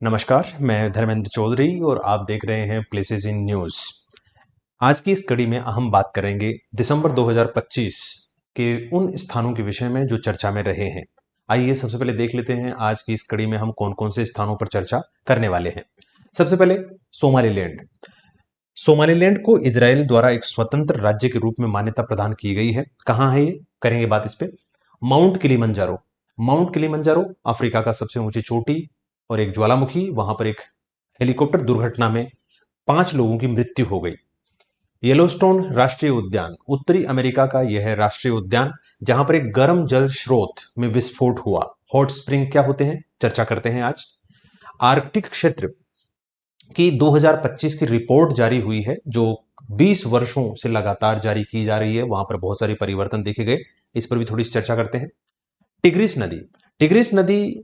नमस्कार, मैं धर्मेंद्र चौधरी और आप देख रहे हैं प्लेसेस इन न्यूज़। आज की इस कड़ी में हम बात करेंगे दिसंबर 2025 के उन स्थानों के विषय में जो चर्चा में रहे हैं। आइए सबसे पहले देख लेते हैं आज की इस कड़ी में हम कौन-कौन से स्थानों पर चर्चा करने वाले हैं। सबसे पहले सोमालीलैंड। सोमालीलैंड को इजराइल द्वारा एक स्वतंत्र राज्य के रूप में मान्यता प्रदान की गई है। कहाँ है ये? करेंगे बात इस पे। Mount Kilimanjaro. Mount Kilimanjaro Africa का सबसे ऊंची चोटी और एक ज्वालामुखी। वहां पर एक हेलीकॉप्टर दुर्घटना में 5 लोगों की मृत्यु हो गई। येलोस्टोन राष्ट्रीय उद्यान, उत्तरी अमेरिका का यह राष्ट्रीय उद्यान जहां पर एक गर्म जल स्रोत में विस्फोट हुआ। हॉट स्प्रिंग क्या होते हैं, चर्चा करते हैं आज। आर्कटिक क्षेत्र की 2025 की रिपोर्ट जारी हुई है जो 20 वर्षों से लगातार जारी की जा रही है। वहां पर बहुत सारे परिवर्तन देखे गए, इस पर भी थोड़ी सी चर्चा करते हैं। टिग्रिस नदी। टिग्रिस नदी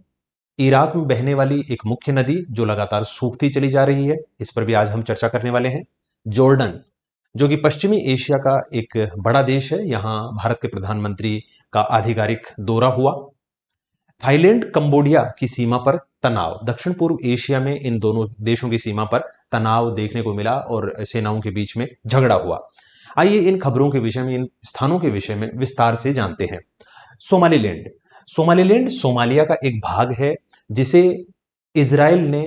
इराक में बहने वाली एक मुख्य नदी जो लगातार सूखती चली जा रही है, इस पर भी आज हम चर्चा करने वाले हैं। जॉर्डन, जो कि पश्चिमी एशिया का एक बड़ा देश है, यहां भारत के प्रधानमंत्री का आधिकारिक दौरा हुआ। थाईलैंड कंबोडिया की सीमा पर तनाव। दक्षिण पूर्व एशिया में इन दोनों देशों की सीमा पर तनाव देखने को मिला और सेनाओं के बीच में झगड़ा हुआ। आइए इन खबरों के विषय में, इन स्थानों के विषय में विस्तार से जानते हैं। सोमालीलैंड। सोमालीलैंड सोमालिया का एक भाग है जिसे इजराइल ने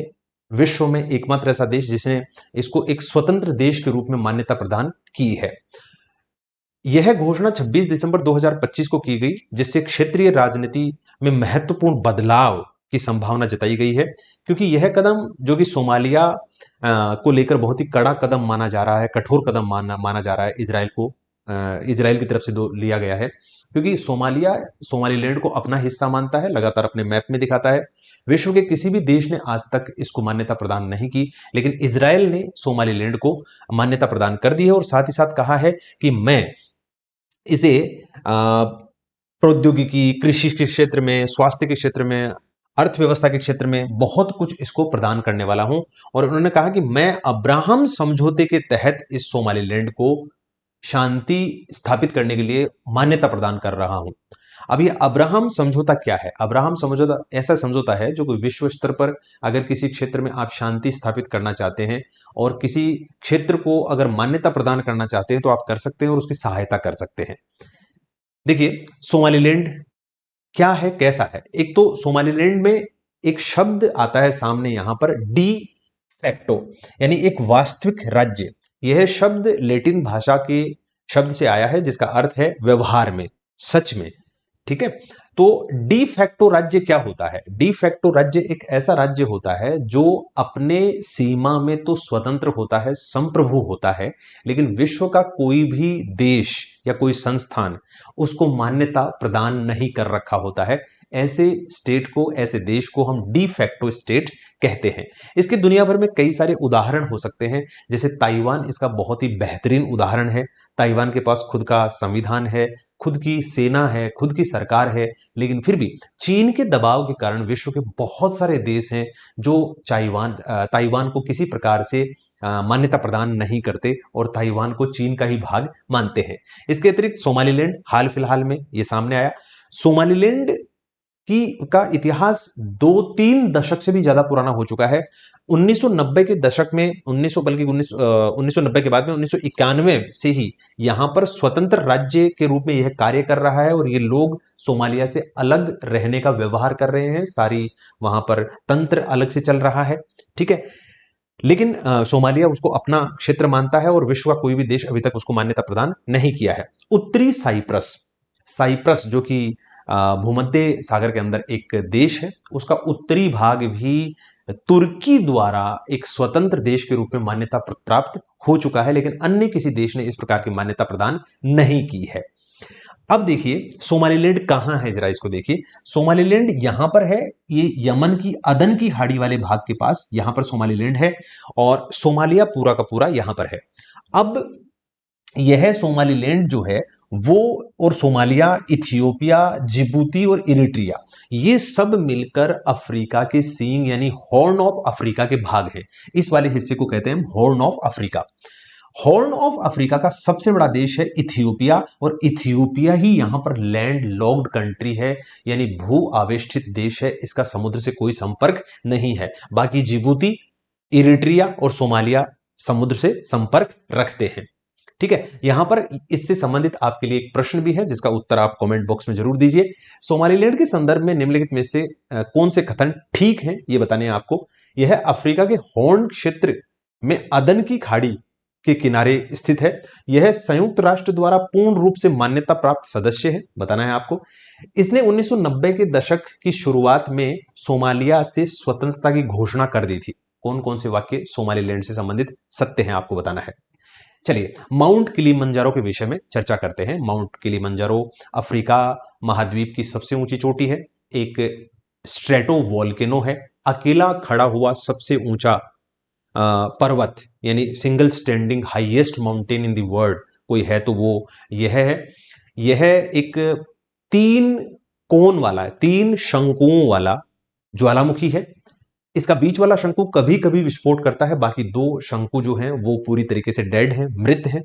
विश्व में एकमात्र ऐसा देश जिसने इसको एक स्वतंत्र देश के रूप में मान्यता प्रदान की है। यह घोषणा 26 दिसंबर 2025 को की गई, जिससे क्षेत्रीय राजनीति में महत्वपूर्ण बदलाव की संभावना जताई गई है, क्योंकि यह कदम जो कि सोमालिया को लेकर बहुत ही कड़ा कदम माना जा रहा है, कठोर कदम माना जा रहा है इजराइल की तरफ से लिया गया है, क्योंकि सोमालिया सोमालीलैंड को अपना हिस्सा मानता है, लगातार अपने मैप में दिखाता है। विश्व के किसी भी देश ने आज तक इसको मान्यता प्रदान नहीं की, लेकिन इजराइल ने सोमालीलैंड को मान्यता प्रदान कर दी है और साथ ही साथ कहा है कि मैं इसे प्रौद्योगिकी, कृषि के क्षेत्र में, स्वास्थ्य के क्षेत्र में, अर्थव्यवस्था के क्षेत्र में बहुत कुछ इसको प्रदान करने वाला हूं। और उन्होंने कहा कि मैं अब्राहम समझौते के तहत इस सोमालीलैंड को शांति स्थापित करने के लिए मान्यता प्रदान कर रहा हूं। अब ये अब्राहम समझौता क्या है? अब्राहम समझौता ऐसा समझौता है जो कि विश्व स्तर पर अगर किसी क्षेत्र में आप शांति स्थापित करना चाहते हैं और किसी क्षेत्र को अगर मान्यता प्रदान करना चाहते हैं तो आप कर सकते हैं और उसकी सहायता कर सकते हैं। देखिए सोमालीलैंड क्या है, कैसा है। एक तो सोमालीलैंड में एक शब्द आता है सामने यहां पर, डी फैक्टो, यानी एक वास्तविक राज्य। यह शब्द लैटिन भाषा के शब्द से आया है जिसका अर्थ है व्यवहार में, सच में। ठीक है, तो डी फैक्टो राज्य क्या होता है? डी फैक्टो राज्य एक ऐसा राज्य होता है जो अपने सीमा में तो स्वतंत्र होता है, संप्रभु होता है, लेकिन विश्व का कोई भी देश या कोई संस्थान उसको मान्यता प्रदान नहीं कर रखा होता है। ऐसे स्टेट को, ऐसे देश को हम डी फैक्टो स्टेट कहते हैं। इसके दुनिया भर में कई सारे उदाहरण हो सकते हैं, जैसे ताइवान इसका बहुत ही बेहतरीन उदाहरण है। ताइवान के पास खुद का संविधान है, खुद की सेना है, खुद की सरकार है, लेकिन फिर भी चीन के दबाव के कारण विश्व के बहुत सारे देश हैं जो ताइवान को किसी प्रकार से मान्यता प्रदान नहीं करते और ताइवान को चीन का ही भाग मानते हैं। इसके अतिरिक्त सोमालीलैंड हाल फिलहाल में ये सामने आया। सोमालीलैंड का इतिहास 2-3 दशक से भी ज्यादा पुराना हो चुका है। 1990 के दशक में 1990 के बाद में 1991 से ही यहां पर स्वतंत्र राज्य के रूप में यह कार्य कर रहा है और ये लोग सोमालिया से अलग रहने का व्यवहार कर रहे हैं। सारी वहां पर तंत्र अलग से चल रहा है। ठीक है, लेकिन सोमालिया उसको अपना क्षेत्र मानता है और विश्व का कोई भी देश अभी तक उसको मान्यता प्रदान नहीं किया है। उत्तरी साइप्रस, साइप्रस जो कि भूमध्य सागर के अंदर एक देश है, उसका उत्तरी भाग भी तुर्की द्वारा एक स्वतंत्र देश के रूप में मान्यता प्राप्त हो चुका है, लेकिन अन्य किसी देश ने इस प्रकार की मान्यता प्रदान नहीं की है। अब देखिए सोमालीलैंड कहां है, जरा इसको देखिए। सोमालीलैंड यहां पर है, ये यमन की अदन की खाड़ी वाले भाग के पास यहां पर सोमालीलैंड है और सोमालिया पूरा का पूरा यहां पर है। अब यह सोमालीलैंड जो है वो और सोमालिया, इथियोपिया, जिबूती और इरिट्रिया, ये सब मिलकर अफ्रीका के सींग यानी हॉर्न ऑफ अफ्रीका के भाग हैं। इस वाले हिस्से को कहते हैं horn of Africa. Horn of Africa का सबसे बड़ा देश है इथियोपिया, और इथियोपिया ही यहां पर लैंड लॉक्ड कंट्री है, यानी भू आवेष्टित देश है, इसका समुद्र से कोई संपर्क नहीं है। बाकी जिबूती, इरिट्रिया और सोमालिया समुद्र से संपर्क रखते हैं। ठीक है, यहां पर इससे संबंधित आपके लिए एक प्रश्न भी है जिसका उत्तर आप कमेंट बॉक्स में जरूर दीजिए। सोमालीलैंड के संदर्भ में निम्नलिखित में से कौन से कथन ठीक हैं, ये बताने हैं आपको। यह अफ्रीका के हॉर्न क्षेत्र में अदन की खाड़ी के किनारे स्थित है। यह संयुक्त राष्ट्र द्वारा पूर्ण रूप से मान्यता प्राप्त सदस्य है, बताना है आपको। इसने 1990 के दशक की शुरुआत में सोमालिया से स्वतंत्रता की घोषणा कर दी थी। कौन कौन से वाक्य सोमालीलैंड से संबंधित सत्य हैं, आपको बताना है। चलिए माउंट किलिमंजारो के विषय में चर्चा करते हैं। माउंट किलिमंजारो अफ्रीका महाद्वीप की सबसे ऊंची चोटी है, एक स्ट्रेटो वोल्केनो है, अकेला खड़ा हुआ सबसे ऊंचा पर्वत, यानी single standing highest mountain in the world कोई है तो वो यह है। यह एक 3 कोन वाला, 3 शंकुओं वाला ज्वालामुखी है। इसका बीच वाला शंकु कभी कभी विस्फोट करता है, बाकी 2 शंकु जो हैं वो पूरी तरीके से डेड हैं, मृत हैं।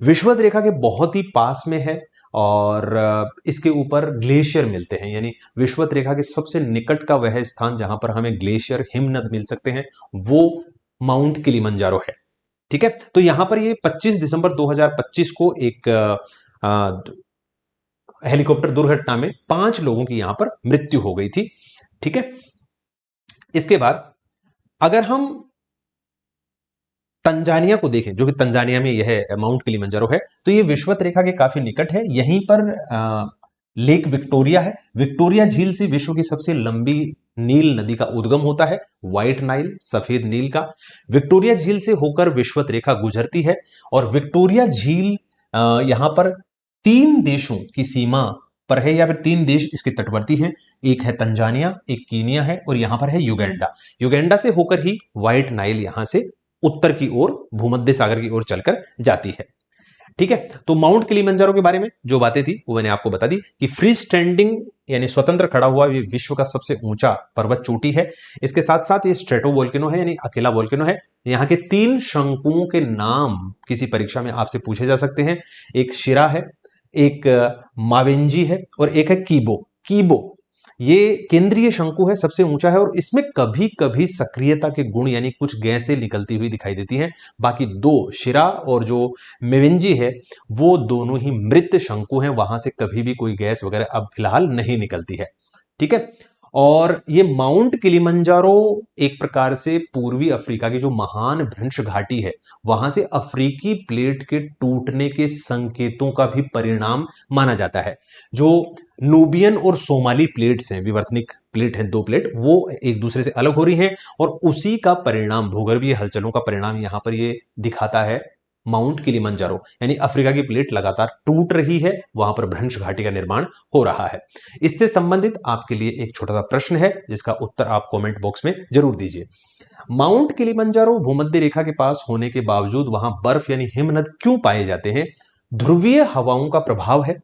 विषुवत रेखा के बहुत ही पास में है और इसके ऊपर ग्लेशियर मिलते हैं, यानी विषुवत रेखा के सबसे निकट का वह स्थान जहां पर हमें ग्लेशियर हिमनद मिल सकते हैं वो माउंट किलिमंजारो है। ठीक है, तो यहां पर ये 25 दिसंबर 2025 को एक हेलीकॉप्टर दुर्घटना में 5 लोगों की यहां पर मृत्यु हो गई थी। ठीक है, इसके बाद अगर हम तंजानिया को देखें, जो कि तंजानिया में यह माउंट किलिमंजारो है, तो ये विषुवत रेखा के काफी निकट है। यहीं पर लेक विक्टोरिया है। विक्टोरिया झील से विश्व की सबसे लंबी नील नदी का उद्गम होता है, व्हाइट नाइल, सफेद नील का। विक्टोरिया झील से होकर विषुवत रेखा गुजरती है और विक्टोरिया झील यहां पर 3 देशों की सीमा पर है, या फिर 3 देश इसके तटवर्ती हैं। एक है तंजानिया, एक कीनिया है और यहां पर है युगांडा। युगांडा से होकर ही व्हाइट नाइल यहां से उत्तर की ओर भूमध्य सागर की ओर चलकर जाती है। ठीक है, तो माउंट किलिमंजारो के बारे में जो बातें थी वो मैंने आपको बता दी कि फ्री स्टैंडिंग यानी स्वतंत्र खड़ा हुआ ये विश्व का सबसे ऊंचा पर्वत चोटी है। इसके साथ साथ ये स्ट्रेटो वोल्केनो है, यानी अकेला वोल्केनो है। यहाँ के 3 शंकुओं के नाम किसी परीक्षा में आपसे पूछे जा सकते हैं। एक शिरा है, एक मावेंजी है और एक है कीबो। कीबो ये केंद्रीय शंकु है, सबसे ऊंचा है और इसमें कभी कभी सक्रियता के गुण यानी कुछ गैसें निकलती हुई दिखाई देती हैं। बाकी 2 शिरा और जो मेवेंजी है वो दोनों ही मृत शंकु हैं, वहां से कभी भी कोई गैस वगैरह अब फिलहाल नहीं निकलती है। ठीक है, और ये माउंट किलिमंजारो एक प्रकार से पूर्वी अफ्रीका की जो महान भ्रंश घाटी है वहां से अफ्रीकी प्लेट के टूटने के संकेतों का भी परिणाम माना जाता है। जो नूबियन और सोमाली प्लेट्स हैं, विवर्तनिक प्लेट हैं, 2 प्लेट, वो एक दूसरे से अलग हो रही हैं और उसी का परिणाम, भूगर्भीय हलचलों का परिणाम यहां पर ये दिखाता है माउंट किलिमंजारो, यानी अफ्रीका की प्लेट लगातार टूट रही है, वहां पर भ्रंश घाटी का निर्माण हो रहा है। इससे संबंधित आपके लिए एक छोटा सा प्रश्न है जिसका उत्तर आप कमेंट बॉक्स में जरूर दीजिए। माउंट किलिमंजारो भूमध्य रेखा के पास होने के बावजूद वहां बर्फ यानी हिमनद क्यों पाए जाते हैं? ध्रुवीय हवाओं का प्रभाव है,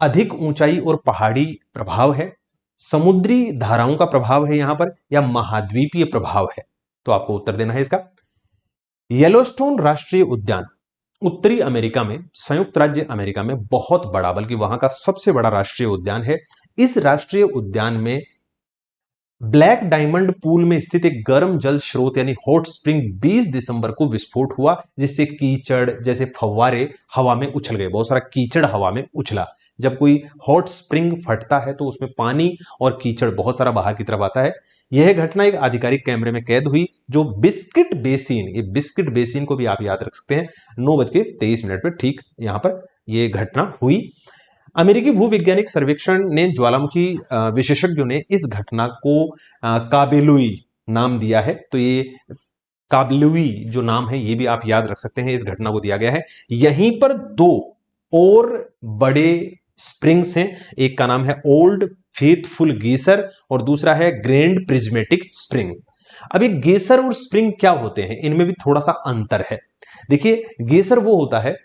अधिक ऊंचाई और पहाड़ी प्रभाव है, समुद्री धाराओं का प्रभाव है यहां पर, या महाद्वीपीय प्रभाव है? तो आपको उत्तर देना है इसका। येलोस्टोन राष्ट्रीय उद्यान उत्तरी अमेरिका में, संयुक्त राज्य अमेरिका में बहुत बड़ा, बल्कि वहां का सबसे बड़ा राष्ट्रीय उद्यान है। इस राष्ट्रीय उद्यान में ब्लैक डायमंड पूल में स्थित एक गर्म जल स्रोत यानी हॉट स्प्रिंग 20 दिसंबर को विस्फोट हुआ, जिससे कीचड़ जैसे फव्वारे हवा में उछल गए। बहुत सारा कीचड़ हवा में उछला। जब कोई हॉट स्प्रिंग फटता है तो उसमें पानी और कीचड़ बहुत सारा बाहर की तरफ आता है। यह घटना एक आधिकारिक कैमरे में कैद हुई जो बिस्किट बेसिन, ये बिस्किट बेसिन को भी आप याद रख सकते हैं, 9:23 पर ठीक यहां पर यह घटना हुई। अमेरिकी भूवैज्ञानिक सर्वेक्षण ने ज्वालामुखी विशेषज्ञों ने इस घटना को काबेलुई नाम दिया है। तो ये काबेलुई जो नाम है ये भी आप याद रख सकते हैं, इस घटना को दिया गया है। यहीं पर 2 और बड़े स्प्रिंग्स हैं, एक का नाम है ओल्ड फेथफुल गेसर और दूसरा है ग्रैंड प्रिज्मेटिक स्प्रिंग। अब ये गेसर और स्प्रिंग क्या होते हैं, इनमें भी थोड़ा सा अंतर है। देखिए, गेसर वो होता है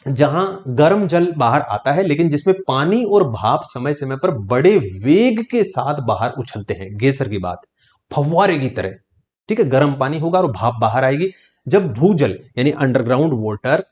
जहां गर्म जल बाहर आता है लेकिन जिसमें पानी और भाप समय समय पर बड़े वेग के साथ बाहर उछलते हैं। गेसर की बात फव्वारे की तरह, ठीक है, गर्म पानी होगा और भाप बाहर आएगी। जब भूजल यानी अंडरग्राउंड वाटर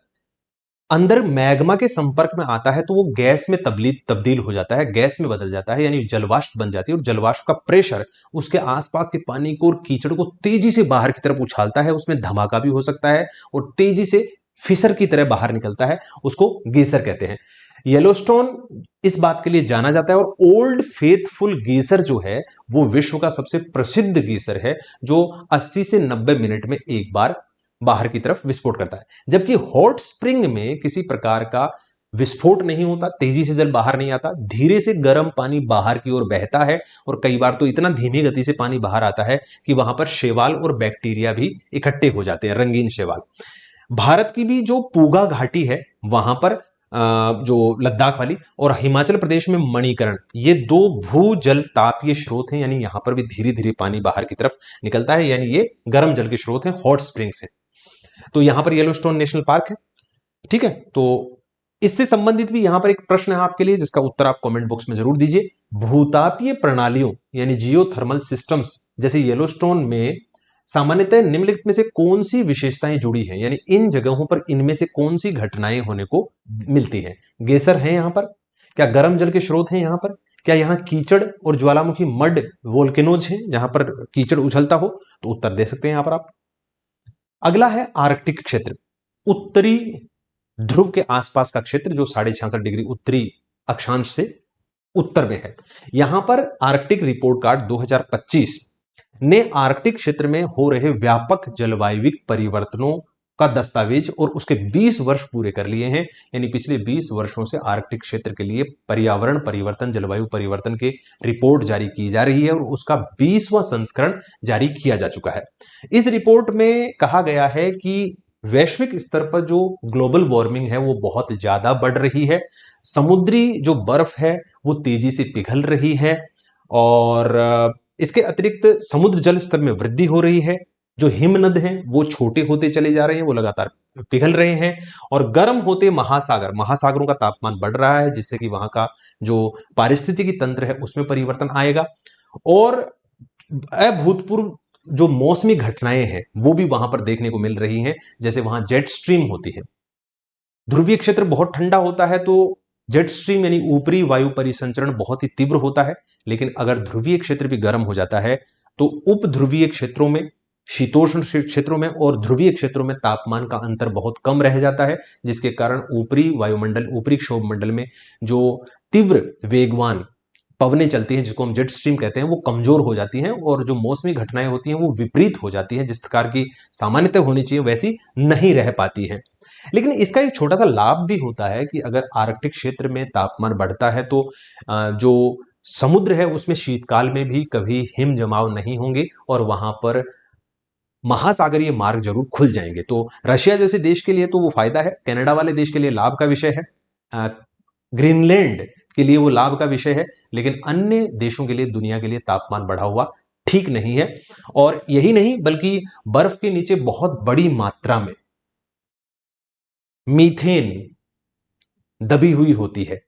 अंदर मैग्मा के संपर्क में आता है तो वो गैस में तब्दील हो जाता है, गैस में बदल जाता है, यानी जलवाष्प बन जाती है। और जलवाष्प का प्रेशर उसके आसपास के पानी को और कीचड़ को तेजी से बाहर की तरफ उछालता है। उसमें धमाका भी हो सकता है और तेजी से फिसर की तरह बाहर निकलता है, उसको गेसर कहते हैं। येलोस्टोन इस बात के लिए जाना जाता है। और ओल्ड फेथफुल गीसर जो है वो विश्व का सबसे प्रसिद्ध गीसर है, जो 80 से 90 मिनट में एक बार बाहर की तरफ विस्फोट करता है। जबकि हॉट स्प्रिंग में किसी प्रकार का विस्फोट नहीं होता, तेजी से जल बाहर नहीं आता, धीरे से गर्म पानी बाहर की ओर बहता है। और कई बार तो इतना धीमी गति से पानी बाहर आता है कि वहां पर शैवाल और बैक्टीरिया भी इकट्ठे हो जाते हैं, रंगीन शैवाल। भारत की भी जो पूगा घाटी है वहां पर जो लद्दाख वाली, और हिमाचल प्रदेश में मणिकरण, ये दो भूजल तापीय स्रोत हैं, यानी यहां पर भी धीरे धीरे पानी बाहर की तरफ निकलता है, यानी ये गर्म जल के स्रोत हैं, हॉट स्प्रिंग से। तो यहां पर येलोस्टोन नेशनल पार्क है। ठीक है, तो इससे संबंधित भी यहां पर एक प्रश्न है आपके लिए, जिसका उत्तर आप कमेंट बॉक्स में जरूर दीजिए। भूतापीय प्रणालियों यानी जियोथर्मल सिस्टम्स जैसे येलोस्टोन में सामान्यतः निम्नलिखित में से कौन सी विशेषताएं जुड़ी हैं, यानी इन जगहों पर इनमें से कौन सी घटनाएं होने को मिलती हैं? गेसर है यहां पर? क्या गर्म जल के स्रोत हैं यहां पर? क्या यहां कीचड़ और ज्वालामुखी मड वोल्केनोज हैं जहां पर कीचड़ उछलता हो? तो उत्तर दे सकते हैं यहां पर आप। अगला है आर्कटिक क्षेत्र, उत्तरी ध्रुव के आसपास का क्षेत्र जो 66.5 डिग्री उत्तरी अक्षांश से उत्तर में है। यहां पर आर्कटिक रिपोर्ट कार्ड 2025 ने आर्कटिक क्षेत्र में हो रहे व्यापक जलवायविक परिवर्तनों का दस्तावेज और उसके 20 वर्ष पूरे कर लिए हैं। यानी पिछले 20 वर्षों से आर्कटिक क्षेत्र के लिए पर्यावरण परिवर्तन, जलवायु परिवर्तन के रिपोर्ट जारी की जा रही है और उसका 20वां संस्करण जारी किया जा चुका है। इस रिपोर्ट में कहा गया है कि वैश्विक स्तर पर जो ग्लोबल वार्मिंग है वो बहुत ज्यादा बढ़ रही है, समुद्री जो बर्फ है वो तेजी से पिघल रही है, और इसके अतिरिक्त समुद्र जल स्तर में वृद्धि हो रही है। जो हिमनद हैं वो छोटे होते चले जा रहे हैं, वो लगातार पिघल रहे हैं, और गर्म होते महासागरों का तापमान बढ़ रहा है, जिससे कि वहां का जो पारिस्थितिकी तंत्र है उसमें परिवर्तन आएगा। और अभूतपूर्व जो मौसमी घटनाएं हैं वो भी वहां पर देखने को मिल रही हैं, जैसे वहां जेट स्ट्रीम होती है। ध्रुवीय क्षेत्र बहुत ठंडा होता है तो जेट स्ट्रीम यानी ऊपरी वायु परिसंचरण बहुत ही तीव्र होता है। लेकिन अगर ध्रुवीय क्षेत्र भी गर्म हो जाता है तो उप ध्रुवीय क्षेत्रों में, शीतोष्ण क्षेत्रों में और ध्रुवीय क्षेत्रों में तापमान का अंतर बहुत कम रह जाता है, जिसके कारण ऊपरी वायुमंडल, ऊपरी क्षोभ मंडल में जो तीव्र वेगवान पवनें चलती हैं, जिसको हम जेट स्ट्रीम कहते हैं, वो कमजोर हो जाती हैं और जो मौसमी घटनाएं होती हैं वो विपरीत हो जाती हैं, जिस प्रकार की सामान्यतः होनी चाहिए वैसी नहीं रह पाती हैं। लेकिन इसका एक छोटा सा लाभ भी होता है कि अगर आर्कटिक क्षेत्र में तापमान बढ़ता है तो जो समुद्र है उसमें शीतकाल में भी कभी हिम जमाव नहीं होंगे और वहां पर महासागरीय मार्ग जरूर खुल जाएंगे। तो रशिया जैसे देश के लिए तो वो फायदा है, कनाडा वाले देश के लिए लाभ का विषय है, ग्रीनलैंड के लिए वो लाभ का विषय है, लेकिन अन्य देशों के लिए, दुनिया के लिए तापमान बढ़ा हुआ ठीक नहीं है। और यही नहीं बल्कि बर्फ के नीचे बहुत बड़ी मात्रा में मीथेन दबी हुई होती है,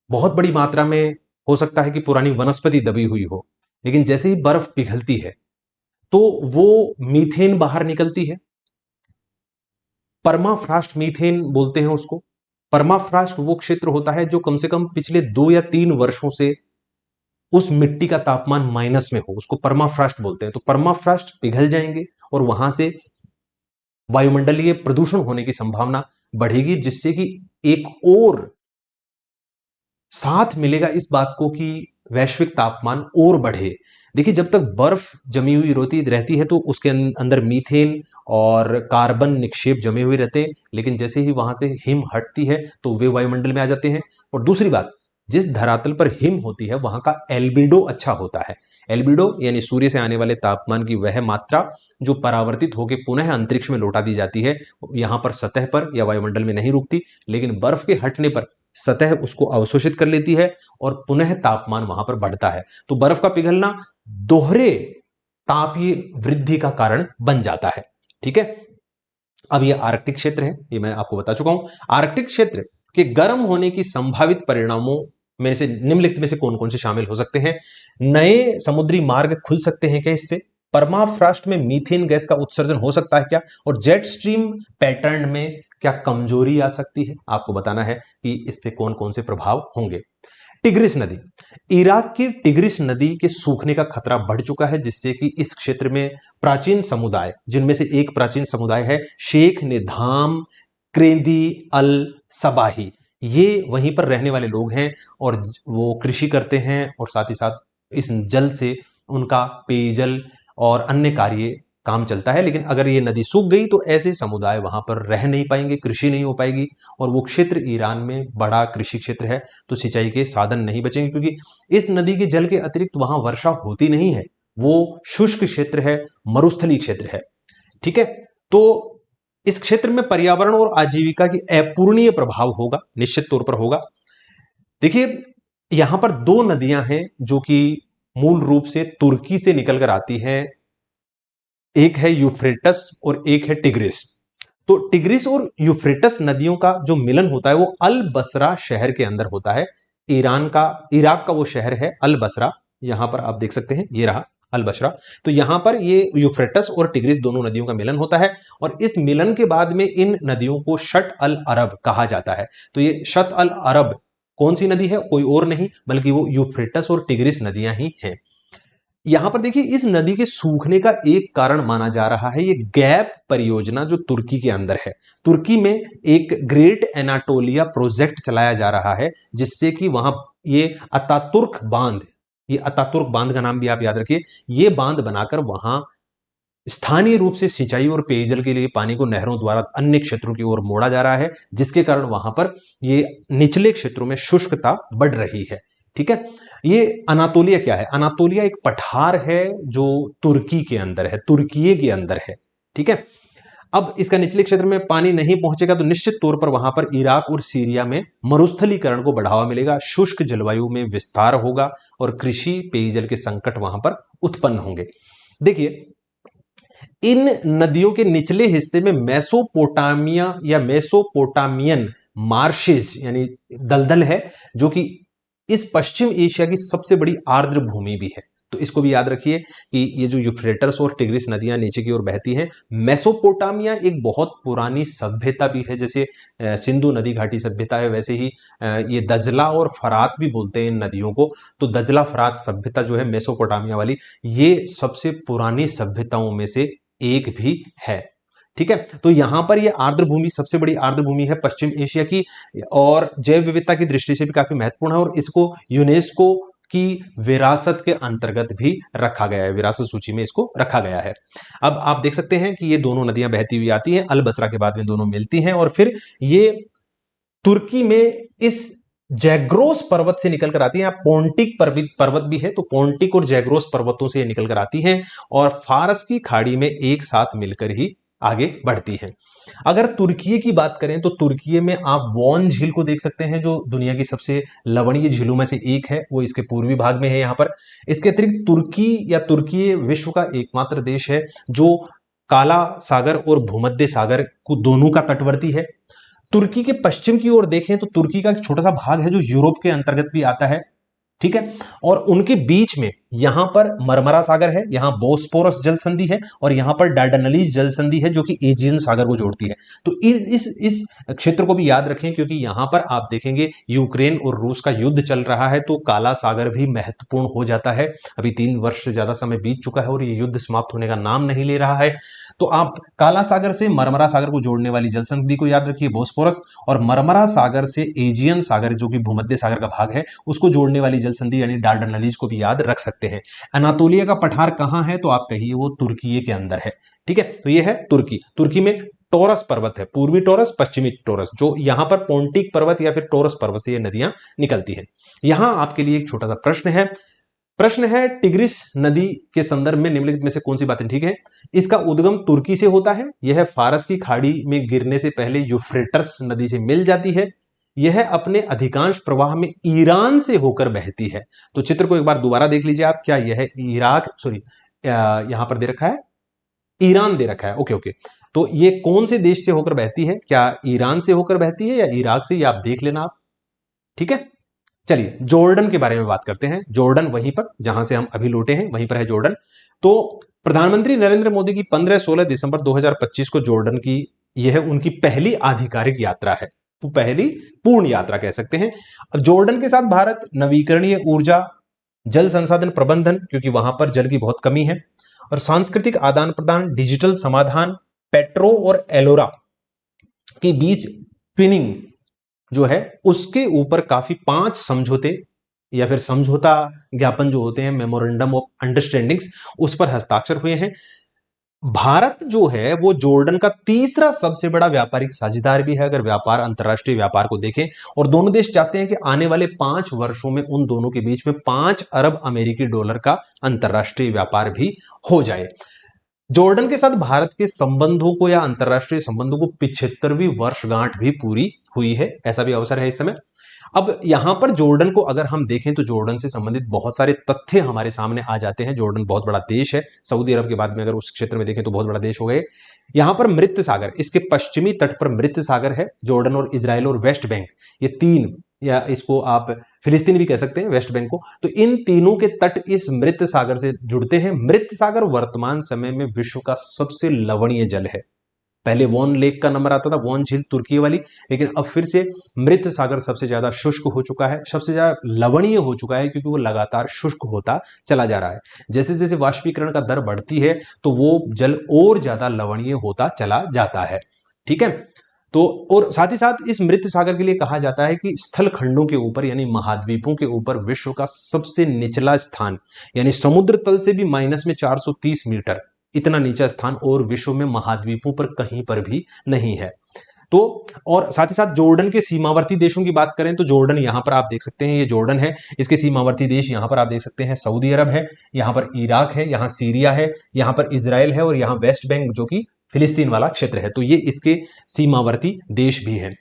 बहुत बड़ी मात्रा में हो सकता है कि पुरानी वनस्पति दबी हुई हो, लेकिन जैसे ही बर्फ पिघलती है तो वो मीथेन बाहर निकलती है। परमाफ्रास्ट मीथेन बोलते हैं उसको। परमाफ्रास्ट वो क्षेत्र होता है जो कम से कम पिछले 2 या 3 वर्षों से उस मिट्टी का तापमान माइनस में हो, उसको परमाफ्रास्ट बोलते हैं। तो परमाफ्रास्ट पिघल जाएंगे और वहां से वायुमंडलीय प्रदूषण होने की संभावना बढ़ेगी, जिससे कि एक और साथ मिलेगा इस बात को कि वैश्विक तापमान और बढ़े। देखिए, जब तक बर्फ जमी हुई रहती है तो उसके अंदर मीथेन और कार्बन निक्षेप जमे हुए रहते हैं, लेकिन जैसे ही वहां से हिम हटती है तो वे वायुमंडल में आ जाते हैं। और दूसरी बात, जिस धरातल पर हिम होती है वहां का एल्बिडो अच्छा होता है। एल्बिडो यानी सूर्य से आने वाले तापमान की वह मात्रा जो परावर्तित होकर पुनः अंतरिक्ष में लौटा दी जाती है, यहां पर सतह पर या वायुमंडल में नहीं रुकती, लेकिन बर्फ के हटने पर सतह उसको अवशोषित कर लेती है और पुनः तापमान वहां पर बढ़ता है। तो बर्फ का पिघलना दोहरे तापीय वृद्धि का कारण बन जाता है। ठीक है, अब यह आर्कटिक क्षेत्र है, ये मैं आपको बता चुका हूं। आर्कटिक क्षेत्र के गर्म होने की संभावित परिणामों में से निम्नलिखित में से कौन कौन से शामिल हो सकते हैं? नए समुद्री मार्ग खुल सकते हैं क्या इससे? परमाफ्रॉस्ट में मीथेन गैस का उत्सर्जन हो सकता है क्या, और जेट स्ट्रीम पैटर्न में क्या कमजोरी आ सकती है, आपको बताना है कि इससे कौन कौन से प्रभाव होंगे। टिग्रिस नदी, इराक की टिग्रिस नदी के सूखने का खतरा बढ़ चुका है, जिससे कि इस क्षेत्र में प्राचीन समुदाय, जिनमें से एक प्राचीन समुदाय है शेख निधाम क्रेदी अल सबाही, ये वहीं पर रहने वाले लोग हैं और वो कृषि करते हैं और साथ ही साथ इस जल से उनका पेयजल और अन्य कार्य काम चलता है। लेकिन अगर ये नदी सूख गई तो ऐसे समुदाय वहां पर रह नहीं पाएंगे, कृषि नहीं हो पाएगी, और वो क्षेत्र ईरान में बड़ा कृषि क्षेत्र है तो सिंचाई के साधन नहीं बचेंगे, क्योंकि इस नदी के जल के अतिरिक्त वहां वर्षा होती नहीं है, वो शुष्क क्षेत्र है, मरुस्थली क्षेत्र है। ठीक है, तो इस क्षेत्र में पर्यावरण और आजीविका की अपूरणीय प्रभाव होगा, निश्चित तौर पर होगा। देखिए यहां पर दो नदियां हैं जो कि मूल रूप से तुर्की से निकलकर आती हैं, एक है यूफ्रेटस और एक है टिग्रिस। तो टिग्रिस और यूफ्रेटस नदियों का जो मिलन होता है वो अल बसरा शहर के अंदर होता है। इराक का वो शहर है अल बसरा, यहां पर आप देख सकते हैं, ये रहा अल बसरा। तो यहां पर ये यूफ्रेटस और टिग्रिस दोनों नदियों का मिलन होता है, और इस मिलन के बाद में इन नदियों को शट अल अरब कहा जाता है। तो ये शट अल अरब कौन सी नदी है, कोई और नहीं बल्कि वो यूफ्रेटस और टिग्रिस नदियां ही हैं। यहां पर देखिए इस नदी के सूखने का एक कारण माना जा रहा है ये गैप परियोजना जो तुर्की के अंदर है। तुर्की में एक ग्रेट एनाटोलिया प्रोजेक्ट चलाया जा रहा है, जिससे कि वहां ये अतातुर्क बांध, ये अतातुर्क बांध का नाम भी आप याद रखिए, ये बांध बनाकर वहां स्थानीय रूप से सिंचाई और पेयजल के लिए पानी को नहरों द्वारा अन्य क्षेत्रों की ओर मोड़ा जा रहा है, जिसके कारण वहां पर ये निचले क्षेत्रों में शुष्कता बढ़ रही है। ठीक है, ये अनातोलिया क्या है, अनातोलिया एक पठार है जो तुर्की के अंदर है, तुर्की के अंदर है। ठीक है, अब इसका निचले क्षेत्र में पानी नहीं पहुंचेगा तो निश्चित तौर पर वहां पर इराक और सीरिया में मरुस्थलीकरण को बढ़ावा मिलेगा, शुष्क जलवायु में विस्तार होगा और कृषि पेयजल के संकट वहां पर उत्पन्न होंगे। देखिए इन नदियों के निचले हिस्से में मेसोपोटामिया या मेसोपोटामियन मार्शेस यानी दलदल है, जो कि इस पश्चिम एशिया की सबसे बड़ी आर्द्र भूमि भी है। तो इसको भी याद रखिए कि ये जो यूफ्रेटस और टिग्रिस नदियां नीचे की ओर बहती हैं, मेसोपोटामिया एक बहुत पुरानी सभ्यता भी है, जैसे सिंधु नदी घाटी सभ्यता है, वैसे ही ये दजला और फरात भी बोलते हैं इन नदियों को। तो दजला फरात सभ्यता जो है मेसोपोटामिया वाली, ये सबसे पुरानी सभ्यताओं में से एक भी है। ठीक है, तो यहां पर ये आर्द्र भूमि सबसे बड़ी आर्द्र भूमि है पश्चिम एशिया की, और जैव विविधता की दृष्टि से भी काफी महत्वपूर्ण है, और इसको यूनेस्को की विरासत के अंतर्गत भी रखा गया है, विरासत सूची में इसको रखा गया है। अब आप देख सकते हैं कि ये दोनों नदियां बहती हुई आती हैं, अल बसरा के बाद में दोनों मिलती हैं, और फिर ये तुर्की में इस जैग्रोस पर्वत से निकलकर आती हैं। पोंटिक पर्वत भी है, तो पोंटिक और जैग्रोस पर्वतों से ये निकलकर आती हैं और फारस की खाड़ी में एक साथ मिलकर ही आगे बढ़ती हैं। अगर तुर्की की बात करें तो तुर्की में आप वॉन झील को देख सकते हैं, जो दुनिया की सबसे लवणीय झीलों में से एक है, वो इसके पूर्वी भाग में है यहां पर। इसके अतिरिक्त तुर्की या तुर्की विश्व का एकमात्र देश है जो काला सागर और भूमध्य सागर को दोनों का तटवर्ती है। तुर्की के पश्चिम की ओर देखें तो तुर्की का एक छोटा सा भाग है जो यूरोप के अंतर्गत भी आता है। ठीक है, और उनके बीच में यहां पर मरमरा सागर है, यहां बोस्पोरस जल संधि है, और यहां पर डार्डनलीज जल संधि है जो कि एजियन सागर को जोड़ती है। तो इस क्षेत्र को भी याद रखें, क्योंकि यहां पर आप देखेंगे यूक्रेन और रूस का युद्ध चल रहा है, तो काला सागर भी महत्वपूर्ण हो जाता है। अभी 3 वर्ष से ज्यादा समय बीत चुका है और ये युद्ध समाप्त होने का नाम नहीं ले रहा है। तो आप काला सागर से मरमरा सागर को जोड़ने वाली जल संधि को याद रखिए, बोस्पोरस, और मरमरा सागर से एजियन सागर जो कि भूमध्य सागर का भाग है उसको जोड़ने वाली जल संधि यानी डार्डनलीज को भी याद रख सकते हैं। अनातोलिया का पठार कहां है, तो आप कहिए वो तुर्की के अंदर है। ठीक है, तो ये है तुर्की। तुर्की में टोरस पर्वत है, पूर्वी टोरस, पश्चिमी टोरस, जो यहां पर पोंटिक पर्वत या फिर टोरस पर्वत से ये नदियां निकलती हैं। यहां आपके लिए एक छोटा सा प्रश्न है टिग्रिस नदी के संदर्भ में निम्नलिखित में से कौन सी बातें ठीक है। इसका उद्गम तुर्की से होता है, यह फारस की खाड़ी में गिरने से पहले यूफ्रेटस नदी से मिल जाती है, यह अपने अधिकांश प्रवाह में ईरान से होकर बहती है। तो चित्र को एक बार दोबारा देख लीजिए आप, क्या यह यहां पर दे रखा है ईरान दे रखा है, ओके ओके। तो ये कौन से देश से होकर बहती है, क्या ईरान से होकर बहती है या इराक से, ये आप देख लेना आप। ठीक है, चलिए जॉर्डन के बारे में बात करते हैं। जॉर्डन वहीं पर जहां से हम अभी लौटे हैं वहीं पर है जॉर्डन। तो प्रधानमंत्री नरेंद्र मोदी की 15-16 दिसंबर 2025 को जॉर्डन की यह उनकी पहली आधिकारिक यात्रा है, तो पहली पूर्ण यात्रा कह सकते हैं। जॉर्डन के साथ भारत नवीकरणीय ऊर्जा, जल संसाधन प्रबंधन, क्योंकि वहां पर जल की बहुत कमी है, और सांस्कृतिक आदान प्रदान, डिजिटल समाधान, पेट्रो और एलोरा के बीच ट्विनिंग जो है उसके ऊपर काफी 5 समझौते या फिर समझौता ज्ञापन जो होते हैं, मेमोरेंडम ऑफ अंडरस्टैंडिंग्स, उस पर हस्ताक्षर हुए हैं। भारत जो है वो जॉर्डन का तीसरा सबसे बड़ा व्यापारिक साझेदार भी है, अगर व्यापार, अंतरराष्ट्रीय व्यापार को देखें, और दोनों देश चाहते हैं कि आने वाले 5 वर्षों में उन दोनों के बीच में 5 अरब अमेरिकी डॉलर का अंतरराष्ट्रीय व्यापार भी हो जाए। जॉर्डन के साथ भारत के संबंधों को या अंतरराष्ट्रीय संबंधों को 75वीं वर्षगांठ भी पूरी हुई है, ऐसा भी अवसर है इस समय। अब यहां पर जॉर्डन को अगर हम देखें तो जॉर्डन से संबंधित बहुत सारे तथ्य हमारे सामने आ जाते हैं। जॉर्डन बहुत बड़ा देश है, सऊदी अरब के बाद में अगर उस क्षेत्र में देखें तो बहुत बड़ा देश हो गए। यहां पर मृत सागर, इसके पश्चिमी तट पर मृत सागर है। जॉर्डन और इजराइल और वेस्ट बैंक, ये तीन, या इसको आप फिलिस्तीन भी कह सकते हैं, वेस्ट बैंक को, तो इन तीनों के तट इस मृत सागर से जुड़ते हैं। मृत सागर वर्तमान समय में विश्व का सबसे लवणीय जल है। पहले वॉन लेक का नंबर आता था, वॉन झील तुर्की वाली, लेकिन अब फिर से मृत सागर सबसे ज्यादा शुष्क हो चुका है, सबसे ज्यादा लवणीय हो चुका है, क्योंकि वो लगातार शुष्क होता चला जा रहा है। जैसे जैसे वाष्पीकरण का दर बढ़ती है तो वो जल और ज्यादा लवणीय होता चला जाता है। ठीक है, तो और साथ ही साथ इस मृत सागर के लिए कहा जाता है कि स्थल खंडों के ऊपर यानी महाद्वीपों के ऊपर विश्व का सबसे निचला स्थान, यानी समुद्र तल से भी माइनस में 430 मीटर, इतना नीचा स्थान और विश्व में महाद्वीपों पर कहीं पर भी नहीं है। तो और साथ ही साथ जॉर्डन के सीमावर्ती देशों की बात करें तो जॉर्डन यहां पर आप देख सकते हैं, ये जॉर्डन है, इसके सीमावर्ती देश यहां पर आप देख सकते हैं, सऊदी अरब है, यहां पर इराक है, यहां सीरिया है, यहां पर इजराइल है, और यहां वेस्ट बैंक जो कि फिलिस्तीन वाला क्षेत्र है। तो ये इसके सीमावर्ती देश भी हैं।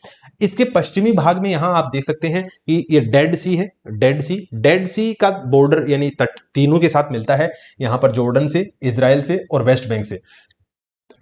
इसके पश्चिमी भाग में यहां आप देख सकते हैं कि ये डेड सी है, डेड सी का बॉर्डर यानी तट तीनों के साथ मिलता है, यहां पर जॉर्डन से, इजराइल से और वेस्ट बैंक से।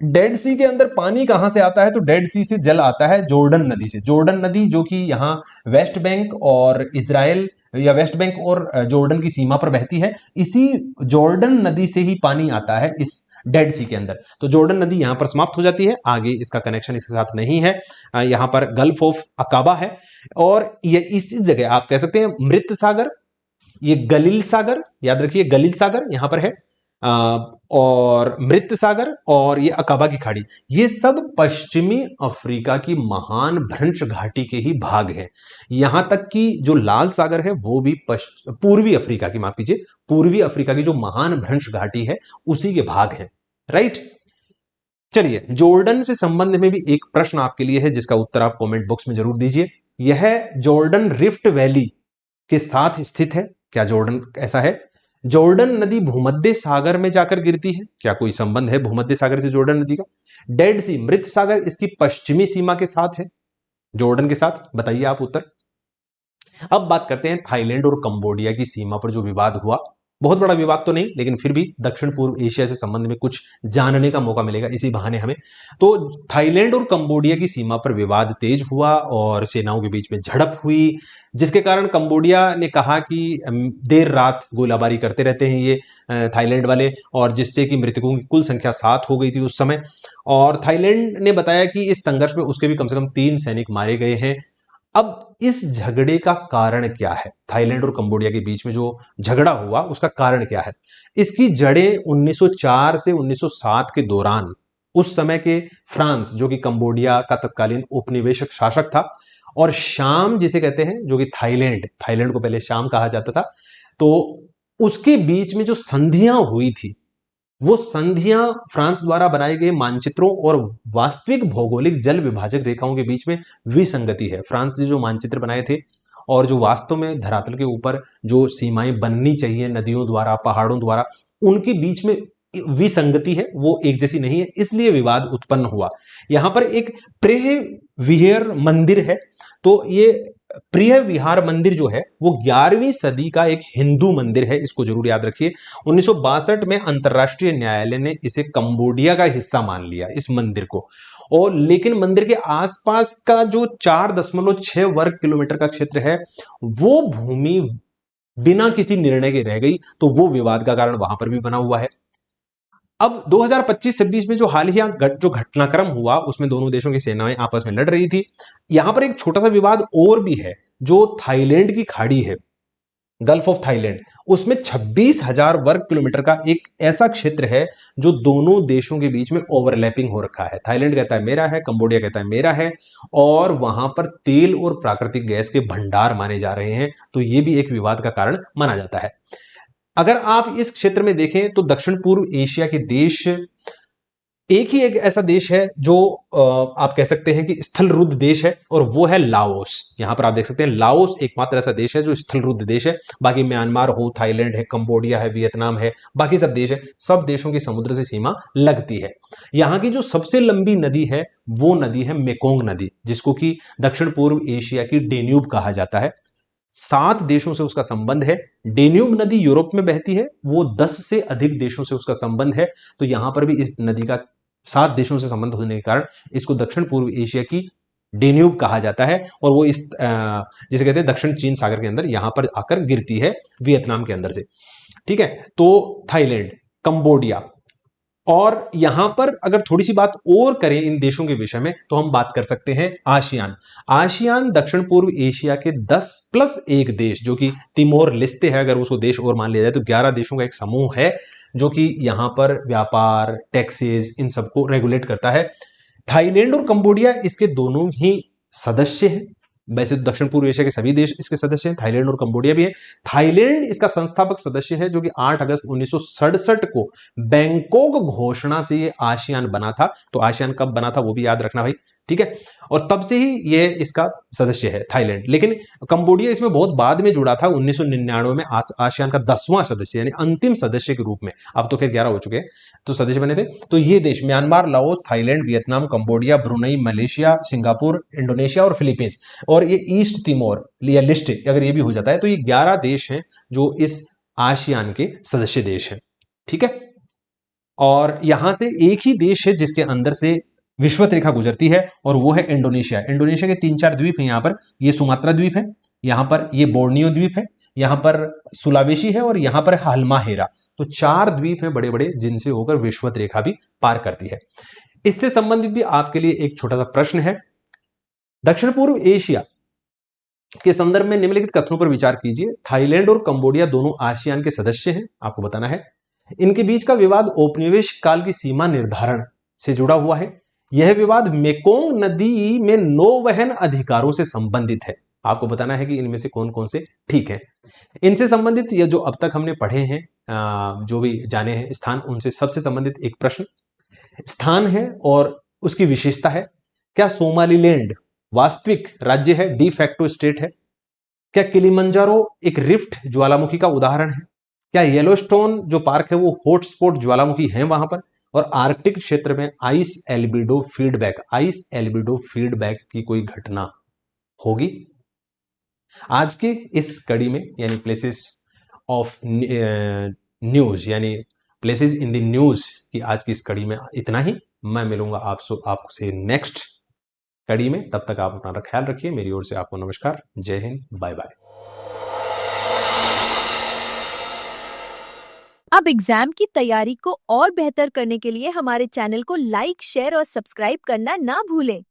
डेड सी के अंदर पानी कहां से आता है, तो डेड सी से जल आता है जॉर्डन नदी से। जॉर्डन नदी जो कि यहां वेस्ट बैंक और इजराइल या वेस्ट बैंक और जॉर्डन की सीमा पर बहती है, इसी जॉर्डन नदी से ही पानी आता है इस डेड सी के अंदर। तो जॉर्डन नदी यहां पर समाप्त हो जाती है, आगे इसका कनेक्शन इसके साथ नहीं है। यहां पर गल्फ ऑफ अकाबा है, और ये इस जगह आप कह सकते हैं मृत सागर, ये गलील सागर, याद रखिए गलील सागर यहां पर है, और मृत सागर और ये अकाबा की खाड़ी, ये सब पश्चिमी अफ्रीका की महान भ्रंश घाटी के ही भाग हैं। यहां तक कि जो लाल सागर है वो भी पूर्वी अफ्रीका की, माफ कीजिए, पूर्वी अफ्रीका की जो महान भ्रंश घाटी है उसी के भाग हैं। राइट, चलिए, जॉर्डन से संबंध में भी एक प्रश्न आपके लिए है जिसका उत्तर आप कमेंट बॉक्स में जरूर दीजिए। यह जॉर्डन रिफ्ट वैली के साथ स्थित है, क्या जॉर्डन ऐसा है? जॉर्डन नदी भूमध्य सागर में जाकर गिरती है, क्या कोई संबंध है भूमध्य सागर से जॉर्डन नदी का? डेड सी, मृत सागर, इसकी पश्चिमी सीमा के साथ है जॉर्डन के साथ, बताइए आप उत्तर। अब बात करते हैं थाईलैंड और कंबोडिया की सीमा पर जो विवाद हुआ, बहुत बड़ा विवाद तो नहीं, लेकिन फिर भी दक्षिण पूर्व एशिया से संबंध में कुछ जानने का मौका मिलेगा इसी बहाने हमें। तो थाईलैंड और कंबोडिया की सीमा पर विवाद तेज हुआ और सेनाओं के बीच में झड़प हुई, जिसके कारण कंबोडिया ने कहा कि देर रात गोलाबारी करते रहते हैं ये थाईलैंड वाले, और जिससे कि मृतकों की कुल संख्या 7 हो गई थी उस समय। और थाईलैंड ने बताया कि इस संघर्ष में उसके भी कम से कम 3 सैनिक मारे गए हैं। अब इस झगड़े का कारण क्या है? थाईलैंड और कंबोडिया के बीच में जो झगड़ा हुआ उसका कारण क्या है? इसकी जड़ें 1904 से 1907 के दौरान उस समय के फ्रांस, जो कि कंबोडिया का तत्कालीन उपनिवेशक शासक था, और शाम जिसे कहते हैं, जो कि थाईलैंड को पहले शाम कहा जाता था, तो उसके बीच में जो संधियां हुई थी, वो संधियां फ्रांस द्वारा बनाए गए मानचित्रों और वास्तविक भौगोलिक जल विभाजक रेखाओं के बीच में विसंगति है। फ्रांस ने जो मानचित्र बनाए थे और जो वास्तव में धरातल के ऊपर जो सीमाएं बननी चाहिए नदियों द्वारा, पहाड़ों द्वारा, उनके बीच में विसंगति है, वो एक जैसी नहीं है, इसलिए विवाद उत्पन्न हुआ। यहां पर एक प्रेह विहार मंदिर है, तो ये प्रिय विहार मंदिर जो है वो 11वीं सदी का एक हिंदू मंदिर है, इसको जरूर याद रखिए। 1962 में अंतरराष्ट्रीय न्यायालय ने इसे कंबोडिया का हिस्सा मान लिया, इस मंदिर को, और लेकिन मंदिर के आसपास का जो 4.6 वर्ग किलोमीटर का क्षेत्र है, वो भूमि बिना किसी निर्णय के रह गई, तो वो विवाद का कारण वहां पर भी बना हुआ है। अब 2025-26 में जो हाल ही जो घटनाक्रम हुआ उसमें दोनों देशों की सेनाएं आपस में लड़ रही थी। यहां पर एक छोटा सा विवाद और भी है, जो थाईलैंड की खाड़ी है, गल्फ ऑफ थाईलैंड, उसमें 26,000 वर्ग किलोमीटर का एक ऐसा क्षेत्र है जो दोनों देशों के बीच में ओवरलैपिंग हो रखा है। थाईलैंड कहता है मेरा है, कंबोडिया कहता है मेरा है, और वहां पर तेल और प्राकृतिक गैस के भंडार माने जा रहे हैं, तो यह भी एक विवाद का कारण माना जाता है। अगर आप इस क्षेत्र में देखें तो दक्षिण पूर्व एशिया के देश, एक ही एक ऐसा देश है जो आप कह सकते हैं कि स्थल रुद्ध देश है, और वो है लाओस। यहां पर आप देख सकते हैं लाओस एकमात्र ऐसा देश है जो स्थल रुद्ध देश है। बाकी म्यांमार हो, थाईलैंड है, कंबोडिया है, वियतनाम है, बाकी सब देश है, सब देशों की समुद्र से सीमा लगती है। यहां की जो सबसे लंबी नदी है वो नदी है मेकोंग नदी, जिसको कि दक्षिण पूर्व एशिया की डेन्यूब कहा जाता है। 7 देशों से उसका संबंध है। डेन्यूब नदी यूरोप में बहती है, वो 10 से अधिक देशों से उसका संबंध है। तो यहां पर भी इस नदी का 7 देशों से संबंध होने के कारण इसको दक्षिण पूर्व एशिया की डेन्यूब कहा जाता है, और वो इस जिसे कहते हैं दक्षिण चीन सागर के अंदर यहां पर आकर गिरती है, वियतनाम के अंदर से। ठीक है, तो थाईलैंड, कंबोडिया, और यहां पर अगर थोड़ी सी बात और करें इन देशों के विषय में तो हम बात कर सकते हैं आसियान। आसियान दक्षिण पूर्व एशिया के 10+1 देश, जो कि तिमोर लिस्ते है, अगर उसको देश और मान लिया जाए तो 11 देशों का एक समूह है जो कि यहां पर व्यापार, टैक्सेस, इन सबको रेगुलेट करता है। थाईलैंड और कंबोडिया इसके दोनों ही सदस्य हैं। वैसे तो दक्षिण पूर्व एशिया के सभी देश इसके सदस्य हैं, थाईलैंड और कंबोडिया भी है। थाईलैंड इसका संस्थापक सदस्य है, जो कि 8 अगस्त 1967 को बैंकॉक घोषणा से ये आसियान बना था। तो आसियान कब बना था वो भी याद रखना भाई, ठीक है। और तब से ही ये इसका सदस्य है थाईलैंड। लेकिन कंबोडिया इसमें बहुत बाद में जुड़ा था, 1999 में आसियान का 10वां सदस्य यानी अंतिम सदस्य के रूप में। अब तो खैर 11 हो चुके हैं, तो सदस्य बने थे। तो ये देश Myanmar, Laos, Thailand, Vietnam, Cambodia, Brunei, Malaysia, Singapore, Indonesia और फिलीपींस, और ये ईस्ट तिमोर या लिस्ट अगर ये भी हो जाता है तो ये 11 देश हैं जो इस आसियान के सदस्य देश हैं। ठीक है, और यहां से एक ही देश है जिसके अंदर से विषुवत रेखा गुजरती है, और वो है इंडोनेशिया। इंडोनेशिया के 3-4 द्वीप हैं यहां पर। ये सुमात्रा द्वीप है, यहां पर ये बोर्नियो द्वीप है, यहां पर सुलावेशी है, और यहां पर हालमाहेरा। तो 4 द्वीप हैं बड़े बड़े जिनसे होकर विषुवत रेखा भी पार करती है। इससे संबंधित भी आपके लिए एक छोटा सा प्रश्न है। दक्षिण पूर्व एशिया के संदर्भ में निम्नलिखित कथनों पर विचार कीजिए। थाईलैंड और कंबोडिया दोनों आसियान के सदस्य हैं, आपको बताना है। इनके बीच का विवाद औपनिवेश काल की सीमा निर्धारण से जुड़ा हुआ है। यह विवाद मेकोंग नदी में नौवहन अधिकारों से संबंधित है। आपको बताना है कि इनमें से कौन कौन से ठीक है। इनसे संबंधित ये जो अब तक हमने पढ़े हैं, जो भी जाने हैं स्थान, उनसे सबसे संबंधित एक प्रश्न स्थान है और उसकी विशेषता है। क्या सोमालीलैंड वास्तविक राज्य है, डी फैक्टो स्टेट है? क्या किलिमंजारो एक रिफ्ट ज्वालामुखी का उदाहरण है? क्या येलोस्टोन जो पार्क है वो हॉटस्पॉट ज्वालामुखी है वहां पर? और आर्कटिक क्षेत्र में आइस एल्बिडो फीडबैक की कोई घटना होगी? आज के इस कड़ी में यानी प्लेसेस ऑफ न्यूज यानी प्लेसेस इन द न्यूज की आज की इस कड़ी में इतना ही। मैं मिलूंगा आपसे नेक्स्ट कड़ी में। तब तक आप अपना ख्याल रखिए। मेरी ओर से आपको नमस्कार, जय हिंद, बाय बाय। अब एग्जाम की तैयारी को और बेहतर करने के लिए हमारे चैनल को लाइक, शेयर और सब्सक्राइब करना ना भूलें।